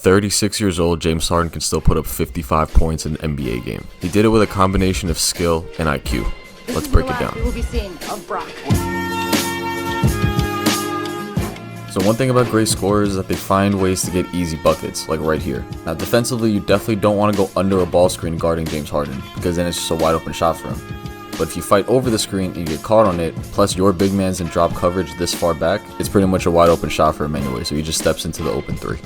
36 years old, James Harden can still put up 55 points in an NBA game. He did it with a combination of skill and IQ. Let's break it down. We will be seeing of Brock. So one thing about great scorers is that they find ways to get easy buckets, like right here. Now defensively, you definitely don't want to go under a ball screen guarding James Harden, because then it's just a wide open shot for him. But if you fight over the screen and you get caught on it, plus your big man's in drop coverage this far back, it's pretty much a wide open shot for him anyway, so he just steps into the open three.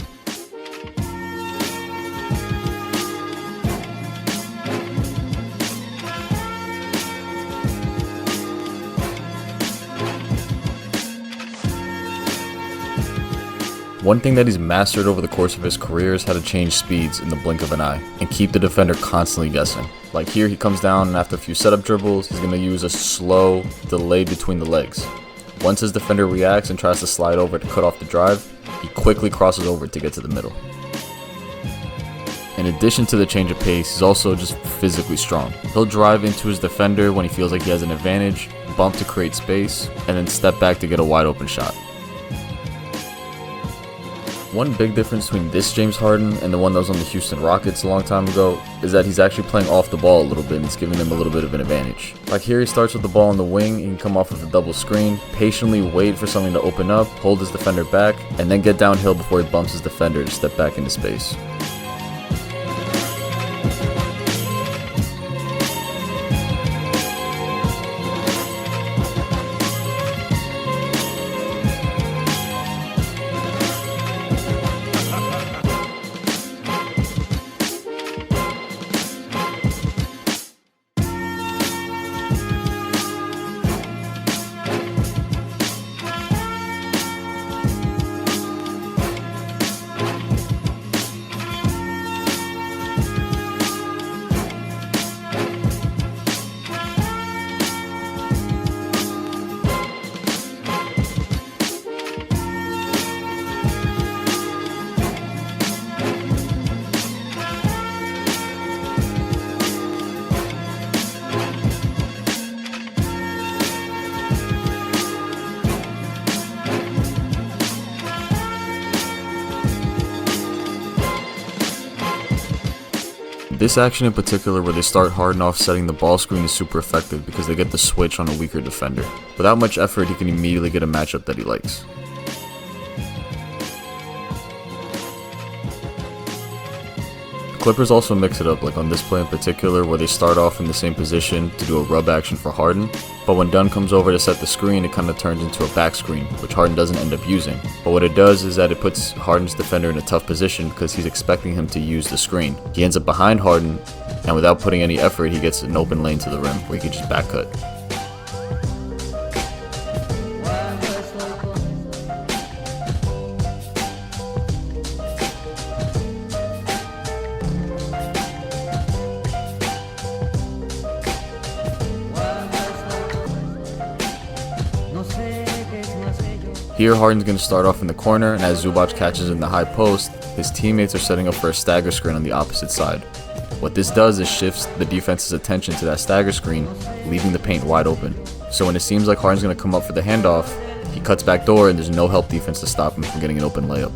One thing that he's mastered over the course of his career is how to change speeds in the blink of an eye and keep the defender constantly guessing. Like here, he comes down and after a few setup dribbles, he's going to use a slow delay between the legs. Once his defender reacts and tries to slide over to cut off the drive, he quickly crosses over to get to the middle. In addition to the change of pace, he's also just physically strong. He'll drive into his defender when he feels like he has an advantage, bump to create space, and then step back to get a wide open shot. One big difference between this James Harden and the one that was on the Houston Rockets a long time ago is that he's actually playing off the ball a little bit and it's giving him a little bit of an advantage. Like here, he starts with the ball on the wing, he can come off with a double screen, patiently wait for something to open up, hold his defender back, and then get downhill before he bumps his defender to step back into space. This action in particular, where they start Harden off setting the ball screen, is super effective because they get the switch on a weaker defender. Without much effort, he can immediately get a matchup that he likes. Clippers also mix it up, like on this play in particular, where they start off in the same position to do a rub action for Harden, but when Dunn comes over to set the screen, it kind of turns into a back screen, which Harden doesn't end up using. But what it does is that it puts Harden's defender in a tough position because he's expecting him to use the screen. He ends up behind Harden, and without putting any effort, he gets an open lane to the rim where he can just back cut. Here, Harden's going to start off in the corner, and as Zubac catches in the high post, his teammates are setting up for a stagger screen on the opposite side. What this does is shifts the defense's attention to that stagger screen, leaving the paint wide open. So when it seems like Harden's going to come up for the handoff, he cuts back door and there's no help defense to stop him from getting an open layup.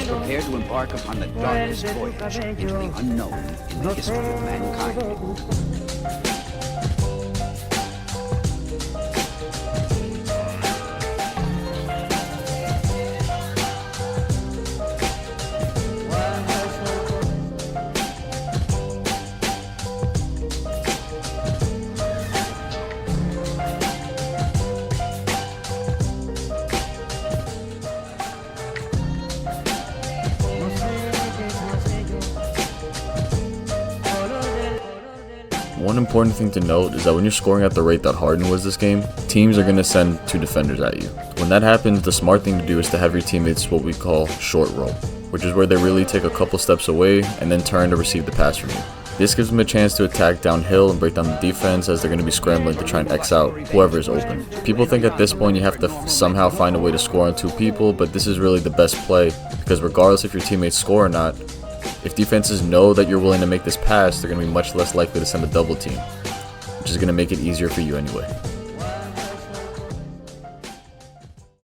Prepare to embark upon the darkest voyage into the unknown in the history of mankind. One important thing to note is that when you're scoring at the rate that Harden was this game, teams are going to send two defenders at you. When that happens, the smart thing to do is to have your teammates what we call short roll, which is where they really take a couple steps away and then turn to receive the pass from you. This gives them a chance to attack downhill and break down the defense as they're going to be scrambling to try and X out whoever is open. People think at this point you have to somehow find a way to score on two people, but this is really the best play because regardless if your teammates score or not, if defenses know that you're willing to make this pass, they're going to be much less likely to send a double team, which is going to make it easier for you anyway.